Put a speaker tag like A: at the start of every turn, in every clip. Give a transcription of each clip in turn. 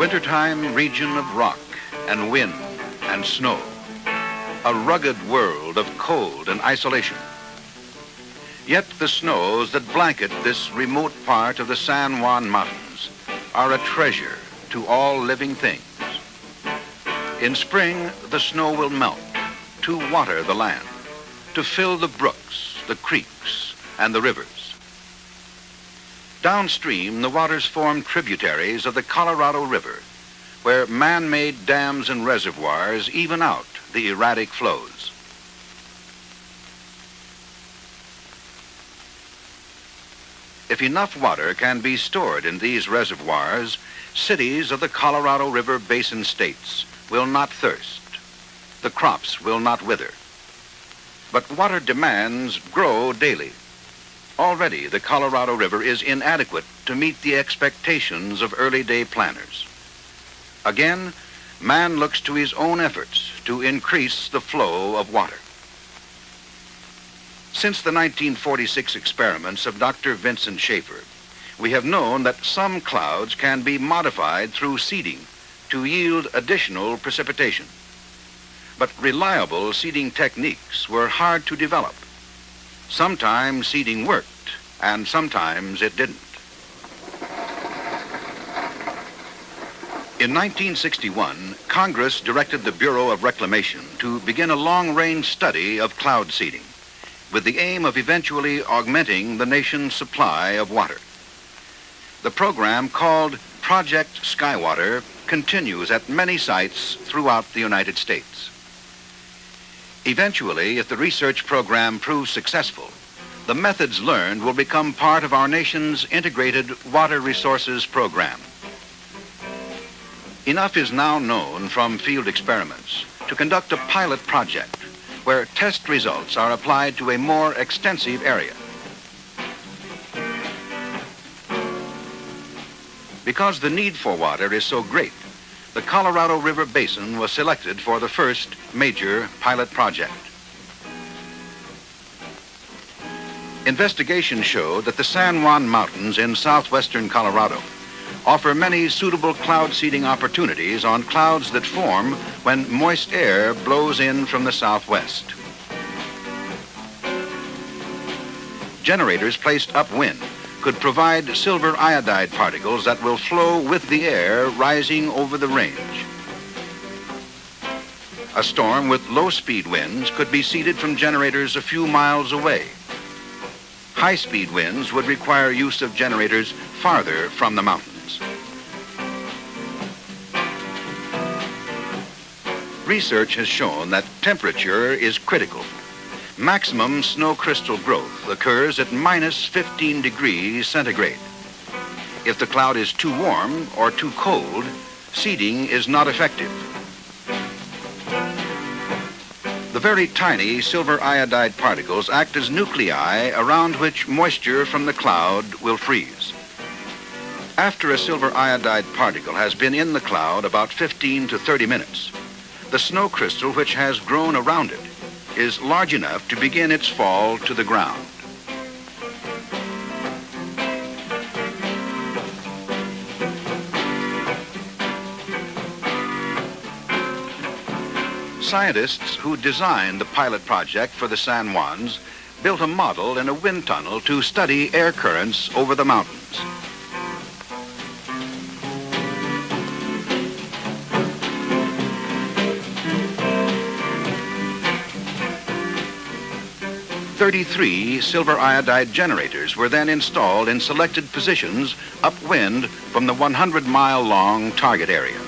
A: wintertime region of rock and wind and snow, a rugged world of cold and isolation. Yet the snows that blanket this remote part of the San Juan Mountains are a treasure to all living things. In spring, the snow will melt to water the land, to fill the brooks, the creeks, and the rivers. Downstream, the waters form tributaries of the Colorado River, where man-made dams and reservoirs even out the erratic flows. If enough water can be stored in these reservoirs, cities of the Colorado River Basin states will not thirst. The crops will not wither. But water demands grow daily. Already, the Colorado River is inadequate to meet the expectations of early-day planners. Again, man looks to his own efforts to increase the flow of water. Since the 1946 experiments of Dr. Vincent Schaefer, we have known that some clouds can be modified through seeding to yield additional precipitation. But reliable seeding techniques were hard to develop. Sometimes seeding worked, and sometimes it didn't. In 1961, Congress directed the Bureau of Reclamation to begin a long-range study of cloud seeding, with the aim of eventually augmenting the nation's supply of water. The program, called Project Skywater, continues at many sites throughout the United States. Eventually, if the research program proves successful, the methods learned will become part of our nation's integrated water resources program. Enough is now known from field experiments to conduct a pilot project where test results are applied to a more extensive area. Because the need for water is so great, the Colorado River Basin was selected for the first major pilot project. Investigation showed that the San Juan Mountains in southwestern Colorado offer many suitable cloud seeding opportunities on clouds that form when moist air blows in from the southwest. Generators placed upwind could provide silver iodide particles that will flow with the air rising over the range. A storm with low-speed winds could be seeded from generators a few miles away. High-speed winds would require use of generators farther from the mountains. Research has shown that temperature is critical. Maximum snow crystal growth occurs at -15 degrees centigrade. If the cloud is too warm or too cold, seeding is not effective. The very tiny silver iodide particles act as nuclei around which moisture from the cloud will freeze. After a silver iodide particle has been in the cloud about 15 to 30 minutes, the snow crystal which has grown around it is large enough to begin its fall to the ground. Scientists who designed the pilot project for the San Juans built a model in a wind tunnel to study air currents over the mountains. "33 silver iodide generators were then installed in selected positions upwind from the 100-mile-long target area.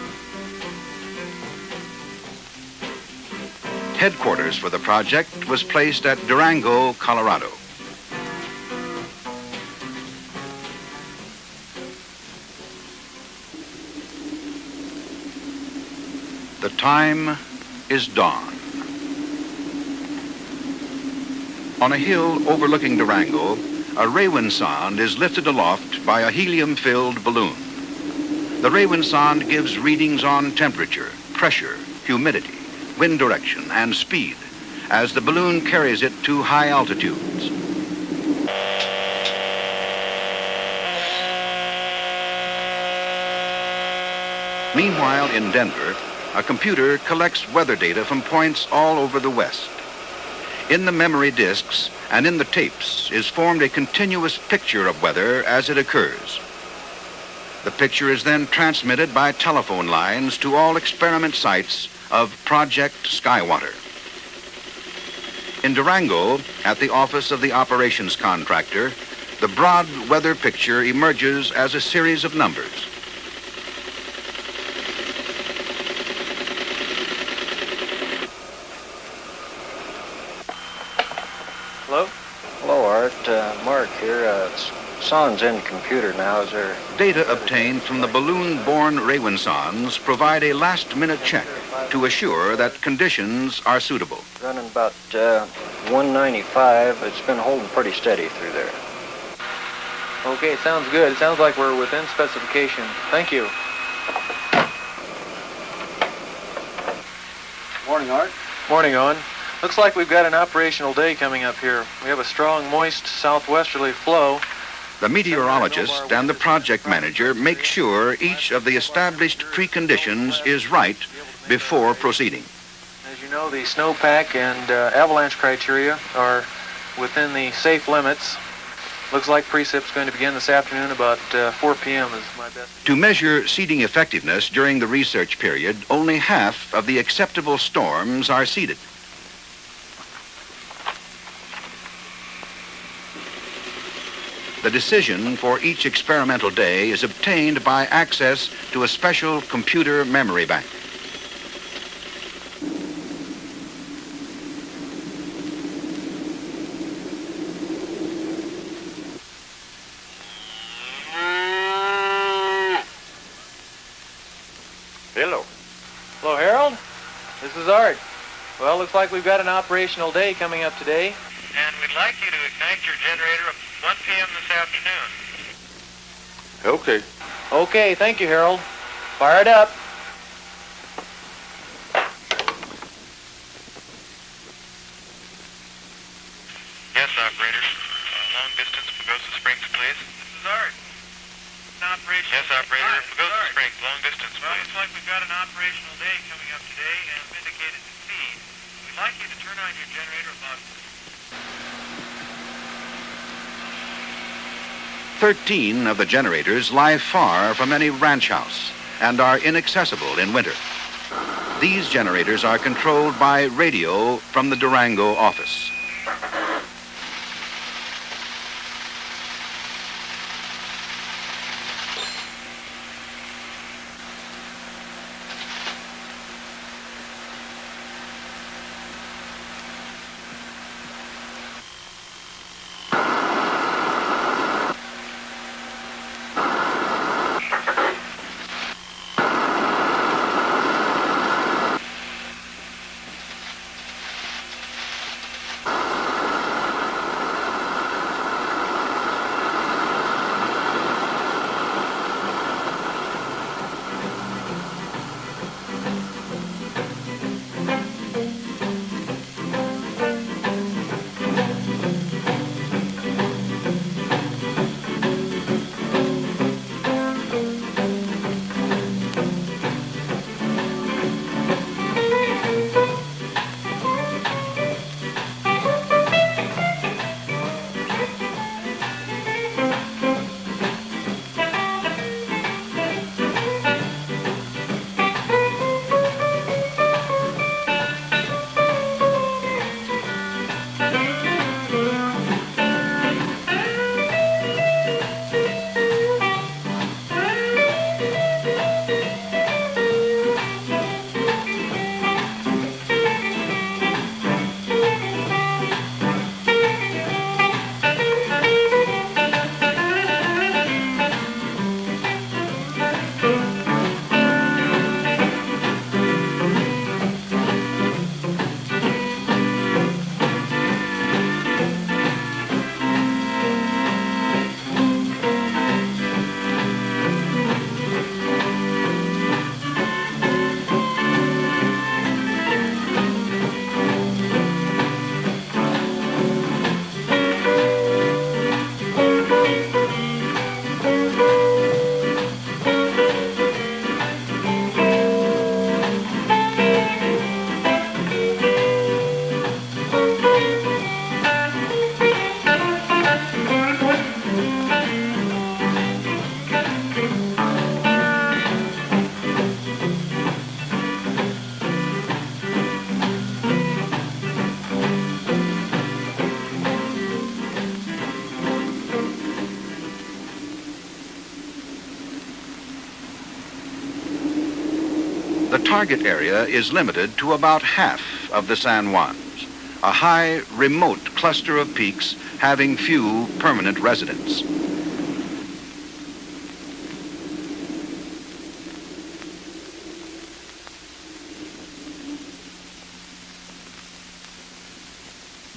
A: Headquarters for the project was placed at Durango, Colorado. The time is dawn. On a hill overlooking Durango, a Raywin sonde is lifted aloft by a helium-filled balloon. The Raywin sonde gives readings on temperature, pressure, humidity, wind direction, and speed as the balloon carries it to high altitudes. Meanwhile, in Denver, a computer collects weather data from points all over the West. In the memory disks and in the tapes is formed a continuous picture of weather as it occurs. The picture is then transmitted by telephone lines to all experiment sites of Project Skywater. In Durango, at the office of the operations contractor, the broad weather picture emerges as a series of numbers.
B: Hello? Hello, Art. Mark here. Son's in computer now. Is there...
A: Data obtained from the balloon-borne Raywin-sons provide a last-minute check to assure that conditions are suitable.
B: Running about 195. It's been holding pretty steady through there.
C: Okay, sounds good. It sounds like we're within specification. Thank you.
D: Morning, Art.
C: Morning, Owen. Looks like we've got an operational day coming up here. We have a strong, moist, southwesterly flow.
A: The meteorologist and the project manager make sure each of the established preconditions is right before proceeding.
C: As you know, the snowpack and avalanche criteria are within the safe limits. Looks like precip's going to begin this afternoon about 4 p.m. is my best.
A: To measure seeding effectiveness during the research period, only half of the acceptable storms are seeded. The decision for each experimental day is obtained by access to a special computer memory bank.
D: Hello.
C: Hello, Harold. This is Art. Well, looks like we've got an operational day coming up today.
E: And we'd like you to ignite your generator at 1 p.m. this afternoon.
D: Okay.
C: Okay, thank you, Harold. Fire it up.
E: Yes, operator. Long distance, Pagosa Springs, please. This is Art. An operation. Yes, operator. Pagosa Springs, long distance, please. Well, looks like we've got an operational day coming up today and indicated to speed. We'd like you to turn on your generator about
A: 13 of the generators lie far from any ranch house and are inaccessible in winter. These generators are controlled by radio from the Durango office. target area is limited to about half of the San Juans, a high, remote cluster of peaks having few permanent residents.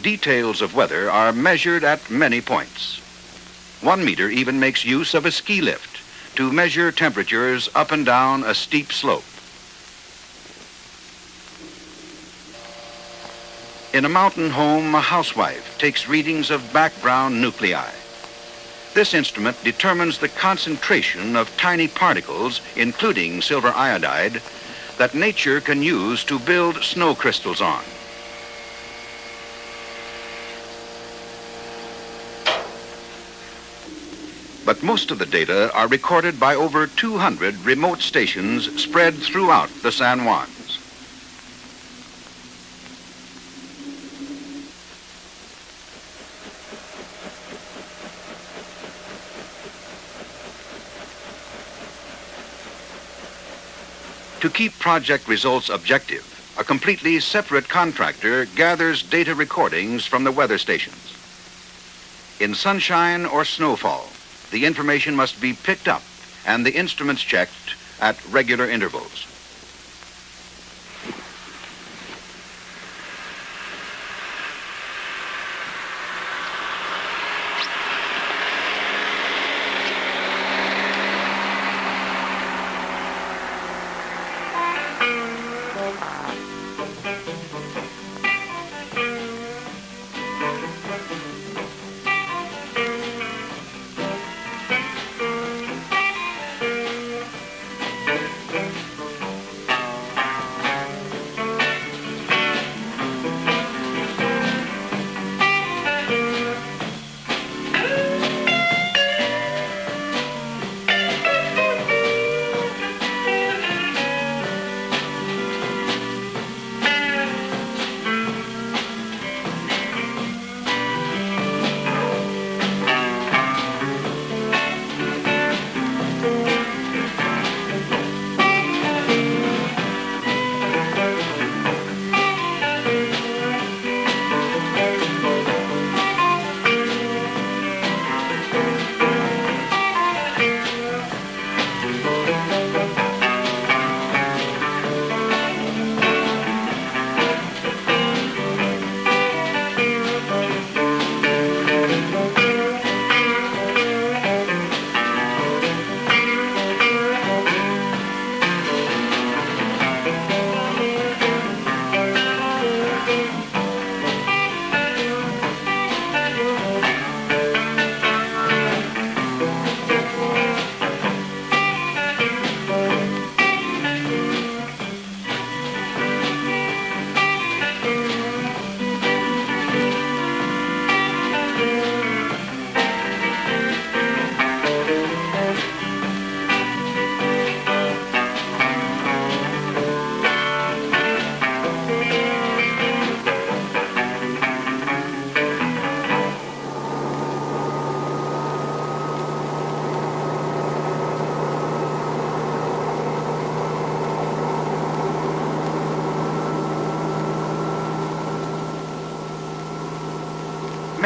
A: Details of weather are measured at many points. One meter even makes use of a ski lift to measure temperatures up and down a steep slope. In a mountain home, a housewife takes readings of background nuclei. This instrument determines the concentration of tiny particles, including silver iodide, that nature can use to build snow crystals on. But most of the data are recorded by over 200 remote stations spread throughout the San Juans. To keep project results objective, a completely separate contractor gathers data recordings from the weather stations. In sunshine or snowfall, the information must be picked up and the instruments checked at regular intervals.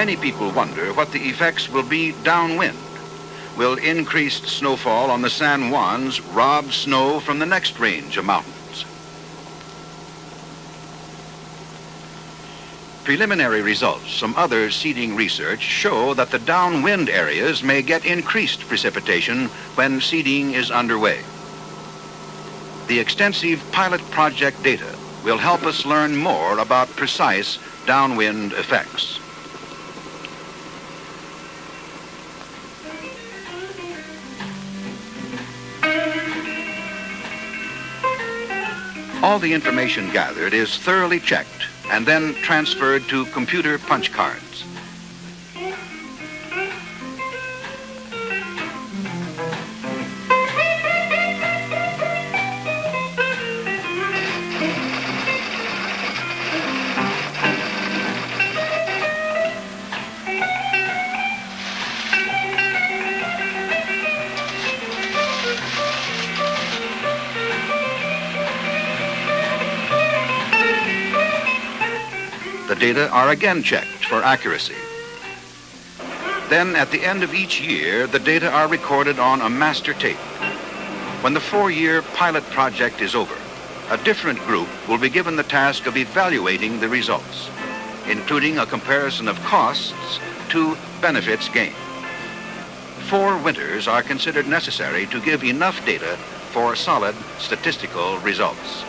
A: Many people wonder what the effects will be downwind. Will increased snowfall on the San Juans rob snow from the next range of mountains? Preliminary results from other seeding research show that the downwind areas may get increased precipitation when seeding is underway. The extensive pilot project data will help us learn more about precise downwind effects. All the information gathered is thoroughly checked and then transferred to computer punch cards. The data are again checked for accuracy. Then, at the end of each year, the data are recorded on a master tape. When the 4-year pilot project is over, a different group will be given the task of evaluating the results, including a comparison of costs to benefits gained. 4 winters are considered necessary to give enough data for solid statistical results.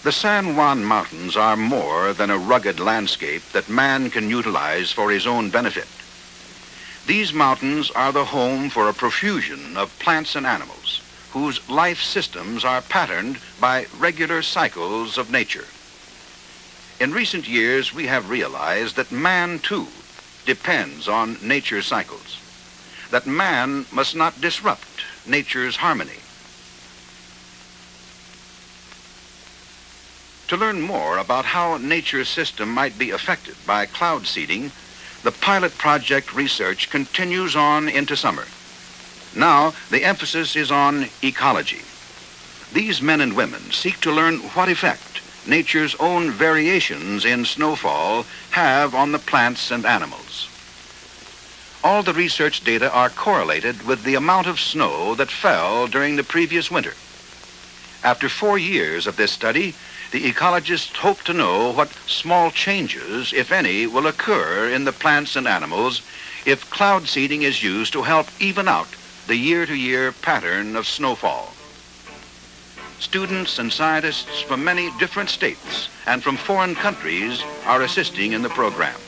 A: The San Juan Mountains are more than a rugged landscape that man can utilize for his own benefit. These mountains are the home for a profusion of plants and animals whose life systems are patterned by regular cycles of nature. In recent years, we have realized that man, too, depends on nature's cycles, that man must not disrupt nature's harmony. To learn more about how nature's system might be affected by cloud seeding, the pilot project research continues on into summer. Now, the emphasis is on ecology. These men and women seek to learn what effect nature's own variations in snowfall have on the plants and animals. All the research data are correlated with the amount of snow that fell during the previous winter. After 4 years of this study, the ecologists hope to know what small changes, if any, will occur in the plants and animals if cloud seeding is used to help even out the year-to-year pattern of snowfall. Students and scientists from many different states and from foreign countries are assisting in the program.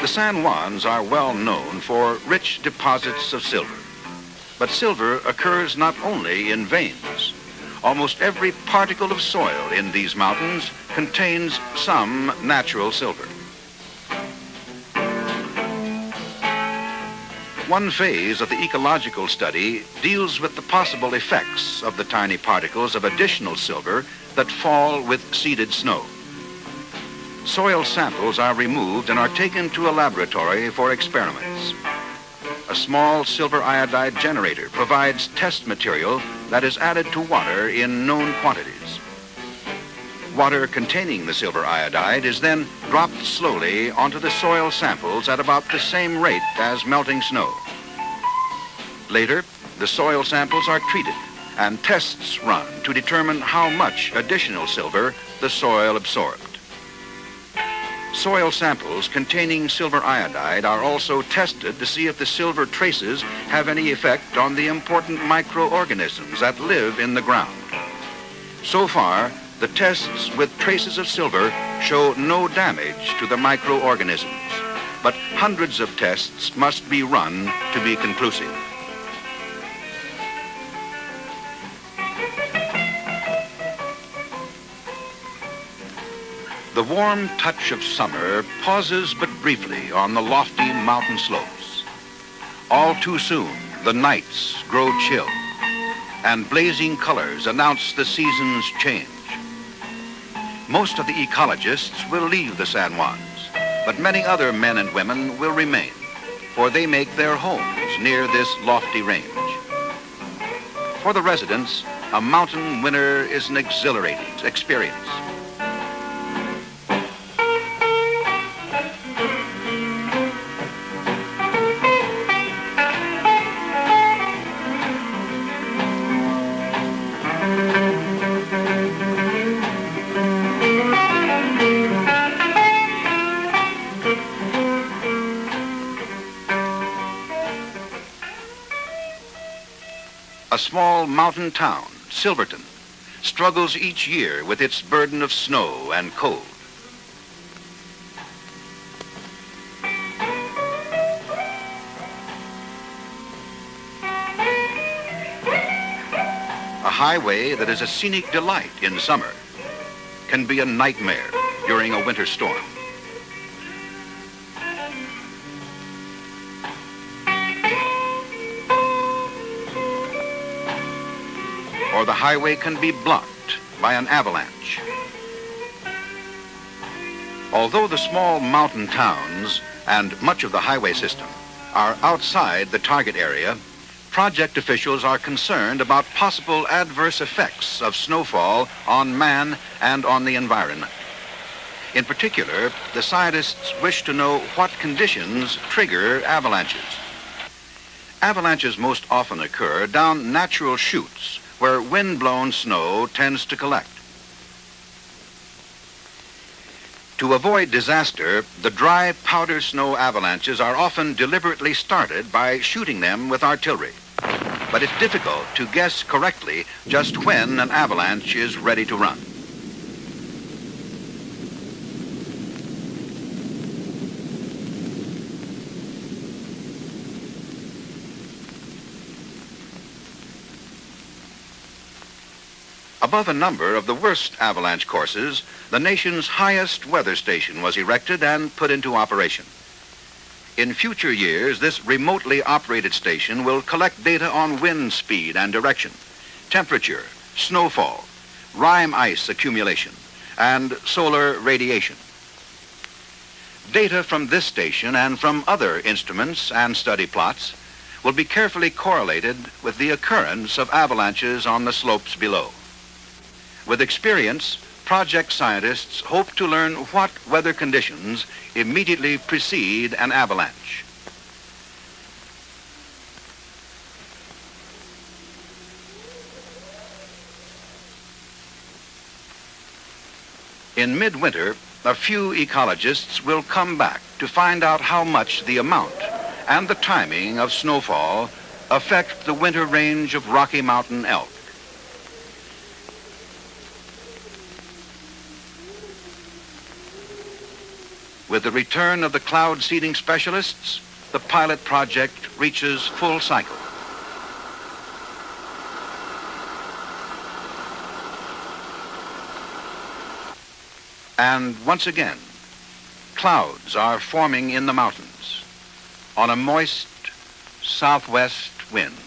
A: The San Juans are well known for rich deposits of silver. But silver occurs not only in veins. Almost every particle of soil in these mountains contains some natural silver. One phase of the ecological study deals with the possible effects of the tiny particles of additional silver that fall with seeded snow. Soil samples are removed and are taken to a laboratory for experiments. A small silver iodide generator provides test material that is added to water in known quantities. Water containing the silver iodide is then dropped slowly onto the soil samples at about the same rate as melting snow. Later, the soil samples are treated and tests run to determine how much additional silver the soil absorbed. Soil samples containing silver iodide are also tested to see if the silver traces have any effect on the important microorganisms that live in the ground. So far, the tests with traces of silver show no damage to the microorganisms, but hundreds of tests must be run to be conclusive. The warm touch of summer pauses but briefly on the lofty mountain slopes. All too soon, the nights grow chill, and blazing colors announce the season's change. Most of the ecologists will leave the San Juans, but many other men and women will remain, for they make their homes near this lofty range. For the residents, a mountain winter is an exhilarating experience. A small mountain town, Silverton, struggles each year with its burden of snow and cold. A highway that is a scenic delight in summer can be a nightmare during a winter storm. Or the highway can be blocked by an avalanche. Although the small mountain towns and much of the highway system are outside the target area, project officials are concerned about possible adverse effects of snowfall on man and on the environment. In particular, the scientists wish to know what conditions trigger avalanches. Avalanches most often occur down natural chutes where wind-blown snow tends to collect. To avoid disaster, the dry powder snow avalanches are often deliberately started by shooting them with artillery. But it's difficult to guess correctly just when an avalanche is ready to run. Above a number of the worst avalanche courses, the nation's highest weather station was erected and put into operation. In future years, this remotely operated station will collect data on wind speed and direction, temperature, snowfall, rime ice accumulation, and solar radiation. Data from this station and from other instruments and study plots will be carefully correlated with the occurrence of avalanches on the slopes below. With experience, project scientists hope to learn what weather conditions immediately precede an avalanche. In midwinter, a few ecologists will come back to find out how much the amount and the timing of snowfall affect the winter range of Rocky Mountain elk. With the return of the cloud seeding specialists, the pilot project reaches full cycle. And once again, clouds are forming in the mountains on a moist southwest wind.